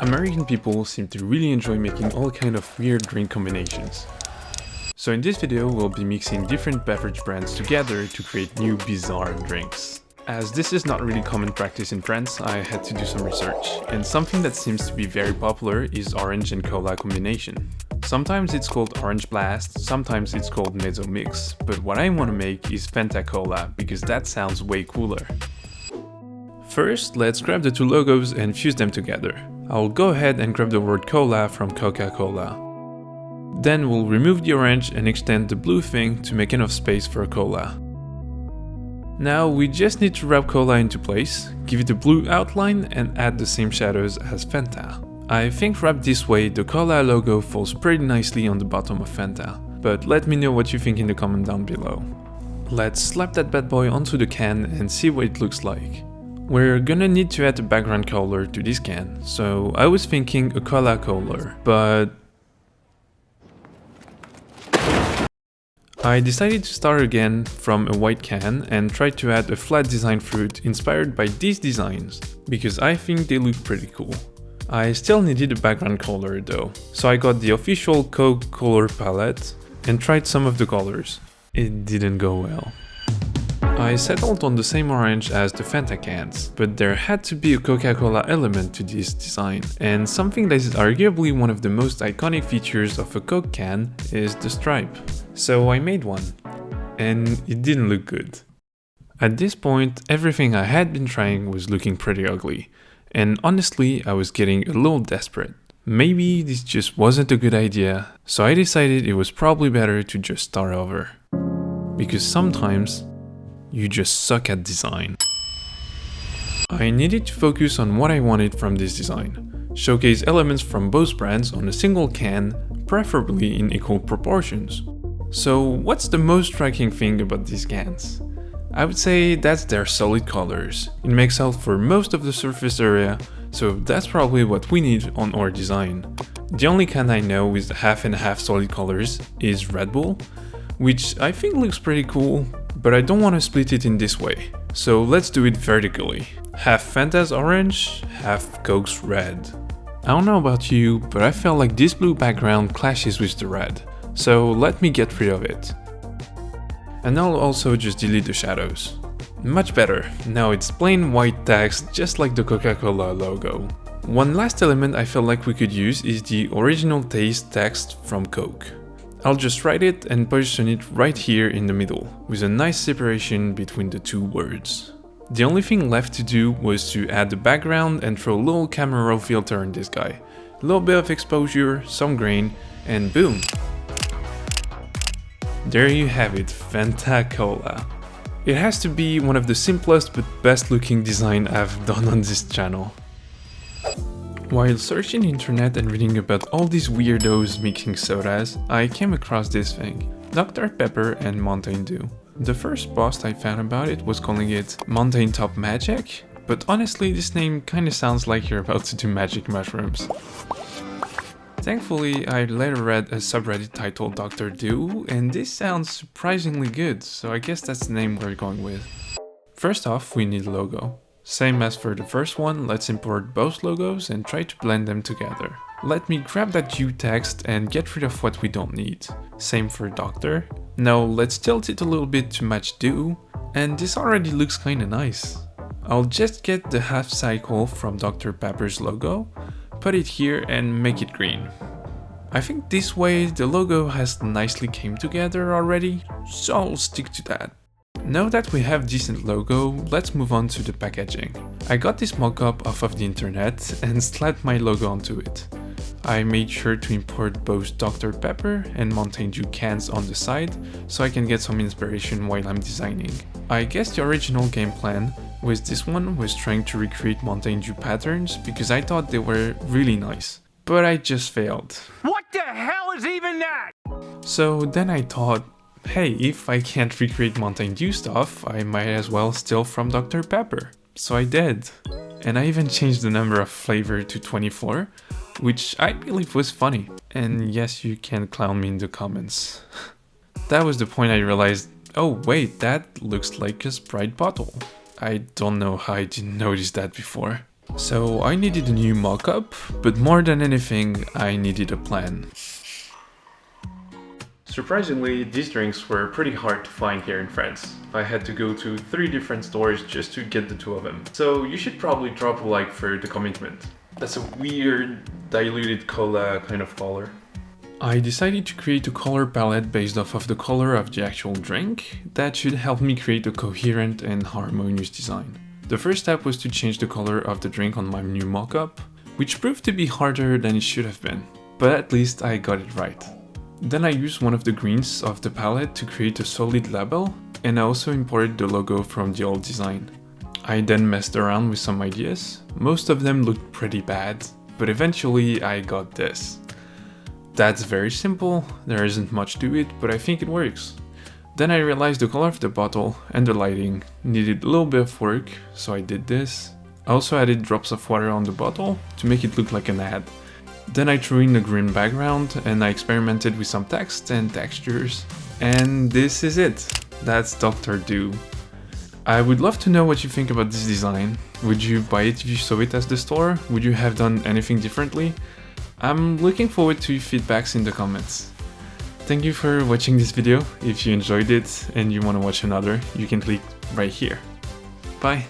American people seem to really enjoy making all kind of weird drink combinations. So in this video we'll be mixing different beverage brands together to create new bizarre drinks. As this is not really common practice in France, I had to do some research, and something that seems to be very popular is orange and cola combination. Sometimes it's called Orange Blast, sometimes it's called Mezzo Mix, but what I want to make is Fanta Cola, because that sounds way cooler. First, let's grab the two logos and fuse them together. I'll go ahead and grab the word cola from Coca-Cola. Then we'll remove the orange and extend the blue thing to make enough space for a cola. Now we just need to wrap cola into place, give it a blue outline and add the same shadows as Fanta. I think wrapped this way the cola logo falls pretty nicely on the bottom of Fanta, but let me know what you think in the comment down below. Let's slap that bad boy onto the can and see what it looks like. We're gonna need to add a background color to this can, so I was thinking a cola color, but I decided to start again from a white can and try to add a flat design fruit inspired by these designs, because I think they look pretty cool. I still needed a background color though, so I got the official Coke color palette and tried some of the colors. It didn't go well. I settled on the same orange as the Fanta cans, but there had to be a Coca-Cola element to this design, and something that is arguably one of the most iconic features of a Coke can is the stripe. So I made one, and it didn't look good. At this point, everything I had been trying was looking pretty ugly, and honestly I was getting a little desperate. Maybe this just wasn't a good idea, so I decided it was probably better to just start over. Because sometimes you just suck at design. I needed to focus on what I wanted from this design. Showcase elements from both brands on a single can, preferably in equal proportions. So what's the most striking thing about these cans? I would say that's their solid colors. It makes out for most of the surface area, so that's probably what we need on our design. The only can I know with half and half solid colors is Red Bull, which I think looks pretty cool, but I don't want to split it in this way. So let's do it vertically. Half Fanta's orange, half Coke's red. I don't know about you, but I felt like this blue background clashes with the red. So let me get rid of it. And I'll also just delete the shadows. Much better, now it's plain white text just like the Coca-Cola logo. One last element I felt like we could use is the original taste text from Coke. I'll just write it and position it right here in the middle, with a nice separation between the two words. The only thing left to do was to add the background and throw a little camera raw filter on this guy. A little bit of exposure, some grain, and boom! There you have it, Fanta Cola. It has to be one of the simplest but best looking design I've done on this channel. While searching the internet and reading about all these weirdos mixing sodas, I came across this thing, Dr Pepper and Mountain Dew. The first post I found about it was calling it Mountain Top Magic, but honestly this name kinda sounds like you're about to do magic mushrooms. Thankfully, I later read a subreddit titled Dr Do, and this sounds surprisingly good, so I guess that's the name we're going with. First off, we need a logo. Same as for the first one, let's import both logos and try to blend them together. Let me grab that U text and get rid of what we don't need. Same for Doctor. Now let's tilt it a little bit to match Do, and this already looks kinda nice. I'll just get the half cycle from Dr Pepper's logo, put it here and make it green. I think this way the logo has nicely came together already, so I'll stick to that. Now that we have decent logo, let's move on to the packaging. I got this mockup off of the internet and slapped my logo onto it. I made sure to import both Dr Pepper and Mountain Dew cans on the side, so I can get some inspiration while I'm designing. I guess the original game plan with this one was trying to recreate Mountain Dew patterns because I thought they were really nice, but I just failed. What the hell is even that? So then I thought, hey, if I can't recreate Mountain Dew stuff, I might as well steal from Dr Pepper. So I did. And I even changed the number of flavor to 24, which I believe was funny. And yes, you can clown me in the comments. That was the point I realized, oh wait, that looks like a Sprite bottle. I don't know how I didn't notice that before. So I needed a new mock-up, but more than anything, I needed a plan. Surprisingly, these drinks were pretty hard to find here in France. I had to go to 3 different stores just to get the 2 of them. So you should probably drop a like for the commitment. That's a weird, diluted cola kind of color. I decided to create a color palette based off of the color of the actual drink that should help me create a coherent and harmonious design. The first step was to change the color of the drink on my new mock-up, which proved to be harder than it should have been, but at least I got it right. Then I used one of the greens of the palette to create a solid label, and I also imported the logo from the old design. I then messed around with some ideas. Most of them looked pretty bad, but eventually I got this. That's very simple, there isn't much to it, but I think it works. Then I realized the color of the bottle and the lighting needed a little bit of work, so I did this. I also added drops of water on the bottle to make it look like an ad. Then I threw in a green background and I experimented with some text and textures. And this is it. That's Dr. Do. I would love to know what you think about this design. Would you buy it if you saw it at the store? Would you have done anything differently? I'm looking forward to your feedbacks in the comments. Thank you for watching this video. If you enjoyed it and you want to watch another, you can click right here. Bye!